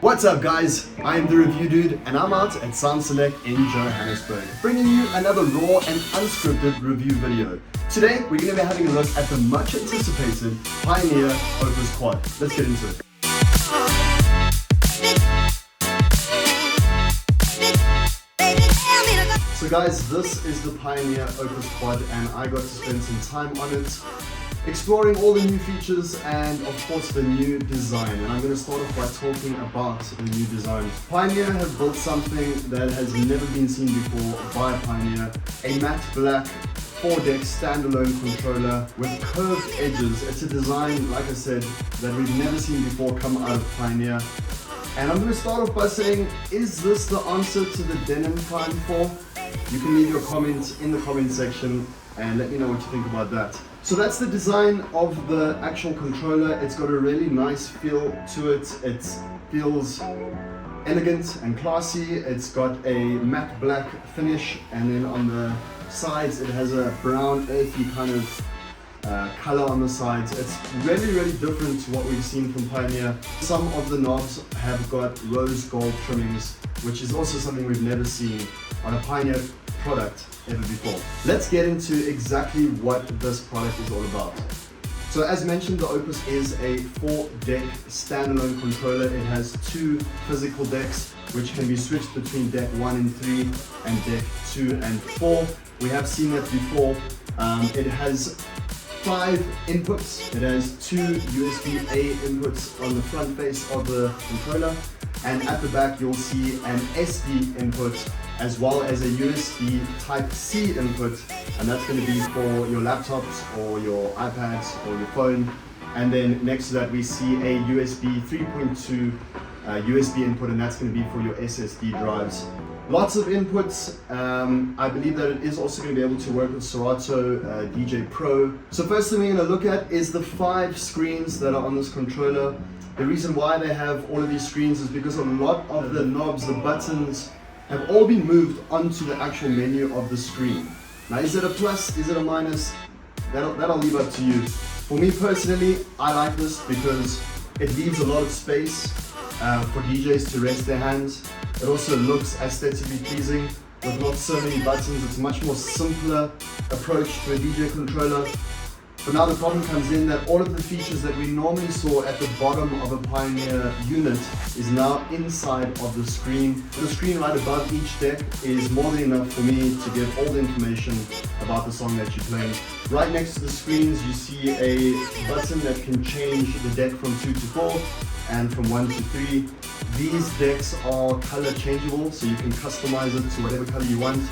What's up guys, I am the Review Dude and I'm out at Sound Select in Johannesburg, bringing you another raw and unscripted review video. Today we're going to be having a look at the much anticipated Pioneer Opus Quad. Let's get into it. So guys, this is the Pioneer Opus Quad and I got to spend some time on it, exploring all the new features and of course the new design. And I'm going to start off by talking about the new design. Pioneer have built something that has never been seen before by Pioneer, a matte black 4-deck standalone controller with curved edges. It's a design, like I said, that we've never seen before come out of Pioneer. And I'm going to start off by saying, is this the answer to the Denim Prime 4? You can leave your comments in the comment section and let me know what you think about that. So that's the design of the actual controller. It's got a really nice feel to it. It feels elegant and classy. It's got a matte black finish, and then on the sides it has a brown earthy kind of color on the sides. It's really different to what we've seen from Pioneer. Some of the knobs have got rose gold trimmings, which is also something we've never seen on a Pioneer product ever before. Let's get into exactly what this product is all about. So as mentioned, the Opus is a 4-deck standalone controller. It has 2 physical decks which can be switched between deck 1 and 3 and deck 2 and 4. We have seen that before. It has 5 inputs. It has 2 USB-A inputs on the front face of the controller, and at the back you'll see an SD input as well as a USB Type-C input, and that's going to be for your laptops or your iPads or your phone. And then next to that we see a USB 3.2 USB input, and that's going to be for your SSD drives. Lots of inputs. I believe that it is also going to be able to work with Serato DJ Pro. So first thing we're going to look at is the 5 screens that are on this controller. The reason why they have all of these screens is because a lot of the knobs, the buttons, have all been moved onto the actual menu of the screen. Now, is it a plus, is it a minus? That'll leave up to you. For me personally, I like this because it leaves a lot of space for DJs to rest their hands. It also looks aesthetically pleasing with not so many buttons. It's a much more simpler approach to a DJ controller. But now the problem comes in that all of the features that we normally saw at the bottom of a Pioneer unit is now inside of the screen. The screen right above each deck is more than enough for me to give all the information about the song that you're playing. Right next to the screens you see a button that can change the deck from 2 to 4 and from 1 to 3. These decks are color changeable, so you can customize it to whatever color you want.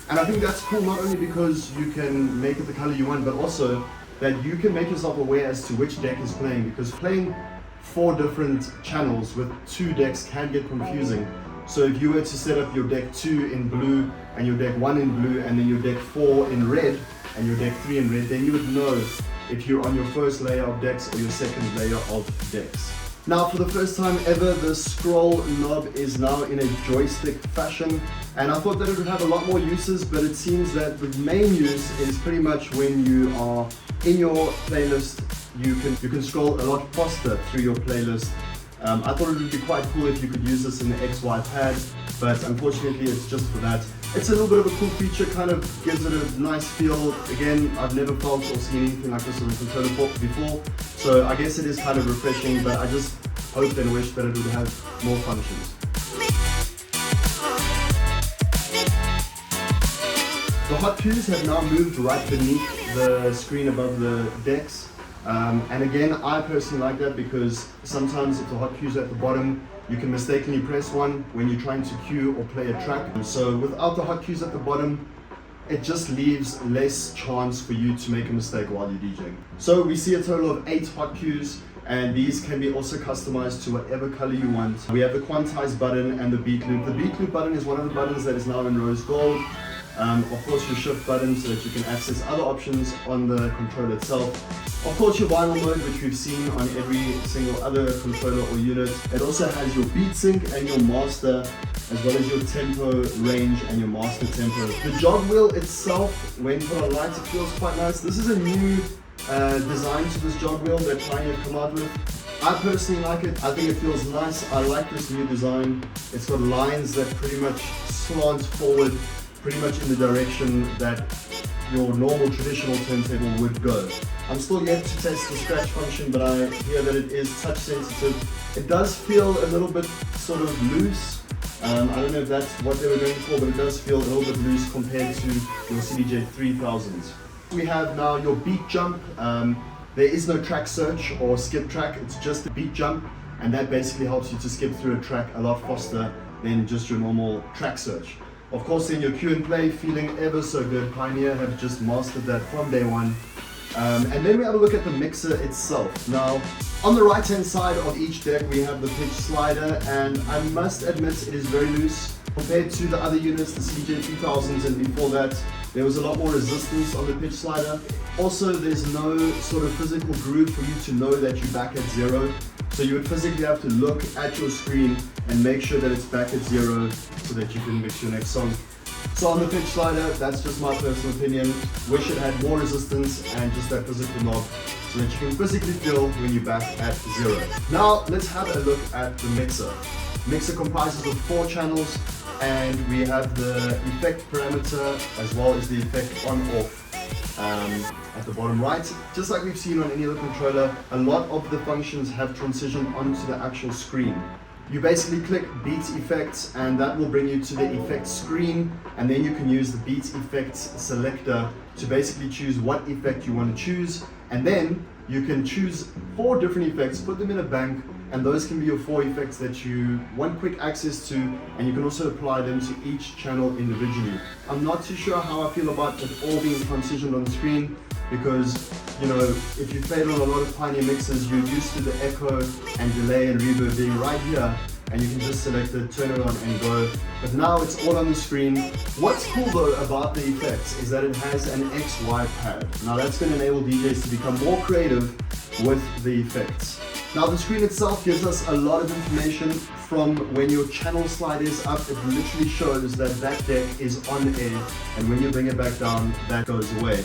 And I think that's cool, not only because you can make it the color you want, but also that you can make yourself aware as to which deck is playing, because playing 4 different channels with 2 decks can get confusing. So if you were to set up your deck 2 in blue and your deck 1 in blue and then your deck 4 in red and your deck 3 in red, then you would know if you're on your first layer of decks or your second layer of decks. Now, for the first time ever, the scroll knob is now in a joystick fashion, and I thought that it would have a lot more uses, but it seems that the main use is pretty much when you are in your playlist. You can scroll a lot faster through your playlist. I thought it would be quite cool if you could use this in the XY pad, but unfortunately it's just for that. It's a little bit of a cool feature, kind of gives it a nice feel. Again, I've never felt or seen anything like this on a controller before, so I guess it is kind of refreshing, but I just hoped and wished that it would have more functions. The hot cues have now moved right beneath the screen above the decks. And again, I personally like that because sometimes if the hot cues are at the bottom, you can mistakenly press one when you're trying to cue or play a track. So without the hot cues at the bottom, it just leaves less chance for you to make a mistake while you're DJing. So we see a total of 8 hot cues, and these can be also customized to whatever color you want. We have the quantize button and the beat loop. The beat loop button is one of the buttons that is now in rose gold. Of course your shift button so that you can access other options on the controller itself. Of course your vinyl mode, which we've seen on every single other controller or unit. It also has your beat sync and your master, as well as your tempo range and your master tempo. The jog wheel itself, when put on lights, it feels quite nice. This is a new design to this jog wheel that Pioneer have come out with. I personally like it. I think it feels nice. I like this new design. It's got lines that pretty much slant forward, pretty much in the direction that your normal traditional turntable would go. I'm still yet to test the scratch function, but I hear that it is touch sensitive. It does feel a little bit sort of loose. I don't know if that's what they were going for, but it does feel a little bit loose compared to your CDJ 3000s. We have now your beat jump. There is no track search or skip track, it's just a beat jump, and that basically helps you to skip through a track a lot faster than just your normal track search. Of course, then your cue and play, feeling ever so good. Pioneer have just mastered that from day one. And then we have a look at the mixer itself. Now, on the right hand side of each deck we have the pitch slider, and I must admit it is very loose. Compared to the other units, the CDJ 3000s and before that, there was a lot more resistance on the pitch slider. Also, there's no sort of physical groove for you to know that you're back at 0. So you would physically have to look at your screen and make sure that it's back at 0 so that you can mix your next song. So on the pitch slider, that's just my personal opinion. Wish it had more resistance and just that physical knob so that you can physically feel when you're back at 0. Now let's have a look at the mixer. Mixer comprises of 4 channels, and we have the effect parameter as well as the effect on-off at the bottom right. Just like we've seen on any other controller, a lot of the functions have transitioned onto the actual screen. You basically click beat effects and that will bring you to the effects screen, and then you can use the beat effects selector to basically choose what effect you want to choose, and then you can choose 4 different effects, put them in a bank, and those can be your 4 effects that you want quick access to, and you can also apply them to each channel individually. I'm not too sure how I feel about it all being transitioned on the screen, because you know, if you've played on a lot of Pioneer mixes, you're used to the echo and delay and reverb being right here, and you can just select it, turn it on and go. But now it's all on the screen. What's cool though about the effects is that it has an XY pad. Now that's going to enable DJs to become more creative with the effects. Now the screen itself gives us a lot of information. From when your channel slide is up, it literally shows that that deck is on air, and when you bring it back down, that goes away.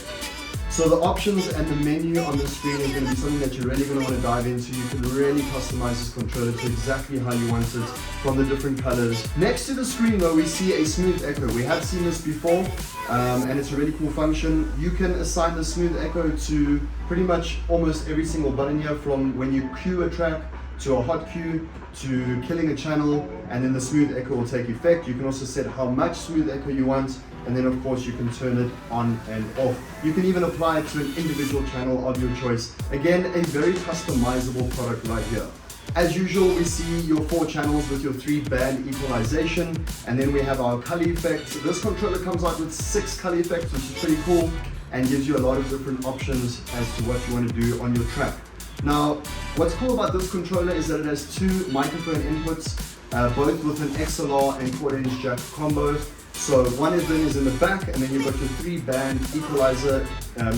So the options and the menu on the screen is going to be something that you're really going to want to dive into. You can really customize this controller to exactly how you want it from the different colors. Next to the screen though, we see a smooth echo. We have seen this before, and it's a really cool function. You can assign the smooth echo to pretty much almost every single button here, from when you cue a track to a hot cue to killing a channel, and then the smooth echo will take effect. You can also set how much smooth echo you want, and then of course you can turn it on and off. You can even apply it to an individual channel of your choice. Again, a very customizable product right here. As usual, we see your 4 channels with your 3 band equalization, and then we have our color effects. This controller comes out with 6 color effects, which is pretty cool, and gives you a lot of different options as to what you want to do on your track. Now, what's cool about this controller is that it has 2 microphone inputs, both with an XLR and quarter-inch jack combo. So one of them is in the back, and then you've got your 3-band equalizer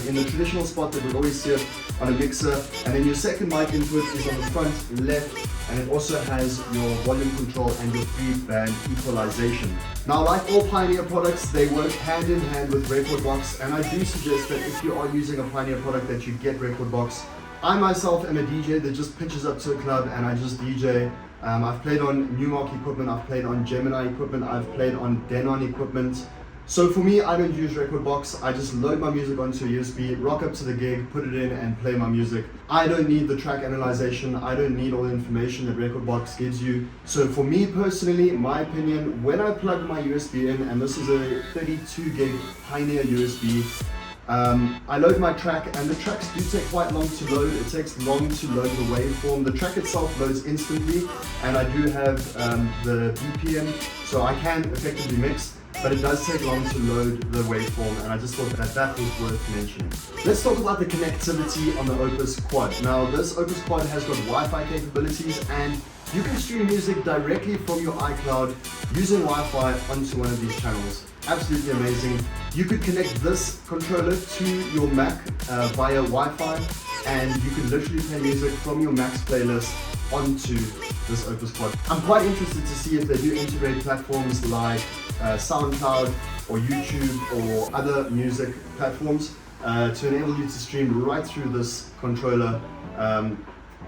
in the traditional spot that we'd always see it on a mixer. And then your second mic input is on the front left, and it also has your volume control and your 3-band equalization. Now, like all Pioneer products, they work hand in hand with Rekordbox, and I do suggest that if you are using a Pioneer product that you get Rekordbox. I myself am a DJ that just pitches up to a club and I just DJ. I've played on Newmark equipment, I've played on Gemini equipment, I've played on Denon equipment. So for me, I don't use Rekordbox. I just load my music onto a USB, rock up to the gig, put it in and play my music. I don't need the track analyzation, I don't need all the information that Rekordbox gives you. So for me personally, my opinion, when I plug my USB in, and this is a 32 gig Pioneer USB, I load my track, and the tracks do take quite long to load. It takes long to load the waveform. The track itself loads instantly, and I do have the BPM, so I can effectively mix, but it does take long to load the waveform, and I just thought that that was worth mentioning. Let's talk about the connectivity on the Opus Quad. Now, this Opus Quad has got Wi-Fi capabilities, and you can stream music directly from your iCloud using Wi-Fi onto one of these channels. Absolutely amazing. You could connect this controller to your Mac via Wi-Fi, and you can literally play music from your Mac's playlist onto this Opus Quad. I'm quite interested to see if they do integrate platforms like SoundCloud or YouTube or other music platforms to enable you to stream right through this controller.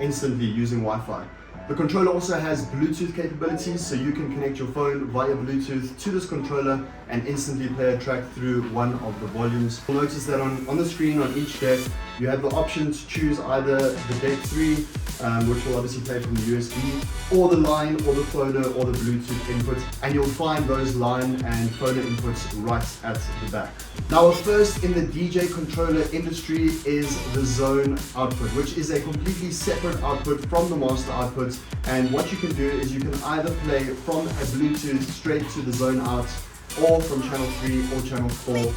instantly using Wi-Fi. The controller also has Bluetooth capabilities, so you can connect your phone via Bluetooth to this controller and instantly play a track through one of the volumes. You'll notice that on the screen on each deck, you have the option to choose either the deck 3, which will obviously play from the USB, or the line, or the phono, or the Bluetooth input, and you'll find those line and phono inputs right at the back. Now, a first in the DJ controller industry is the zone output, which is a completely separate output from the master output. And what you can do is you can either play from a Bluetooth straight to the zone out, or from channel 3 or channel 4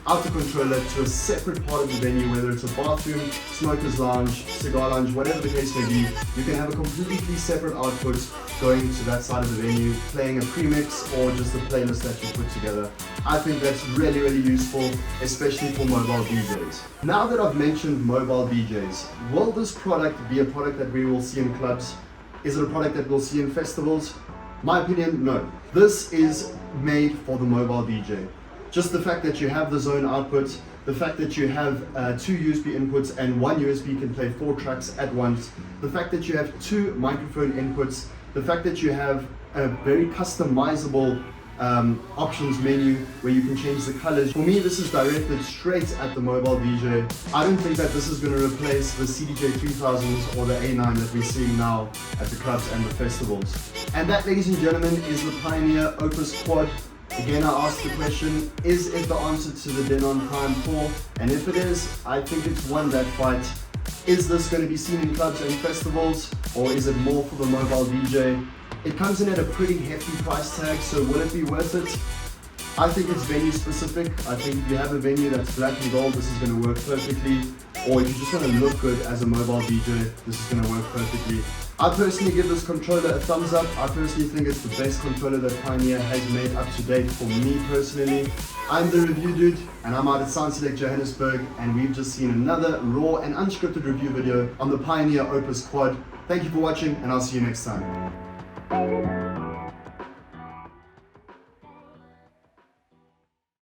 out the controller to a separate part of the venue, whether it's a bathroom, smoker's lounge, cigar lounge, whatever the case may be. You can have a completely separate output going to that side of the venue, playing a premix or just a playlist that you put together. I think that's really, really useful, especially for mobile DJs. Now that I've mentioned mobile DJs, will this product be a product that we will see in clubs? Is it a product that we'll see in festivals? My opinion, no. This is made for the mobile DJ. Just the fact that you have the zone output, the fact that you have 2 USB inputs and 1 USB can play 4 tracks at once, the fact that you have 2 microphone inputs, the fact that you have a very customizable options menu where you can change the colors. For me, this is directed straight at the mobile DJ. I don't think that this is going to replace the CDJ 3000s or the A9 that we're seeing now at the clubs and the festivals. And that, ladies and gentlemen, is the Pioneer Opus Quad. Again, I asked the question, is it the answer to the Denon Prime 4? And if it is, I think it's won that fight. Is this going to be seen in clubs and festivals, or is it more for the mobile DJ? It comes in at a pretty hefty price tag, so will it be worth it? I think it's venue specific. I think if you have a venue that's black and gold, this is going to work perfectly. Or if you just want to look good as a mobile DJ, this is going to work perfectly. I personally give this controller a thumbs up. I personally think it's the best controller that Pioneer has made up to date for me personally. I'm the review dude, and I'm out at Sound Select Johannesburg, and we've just seen another raw and unscripted review video on the Pioneer Opus Quad. Thank you for watching, and I'll see you next time.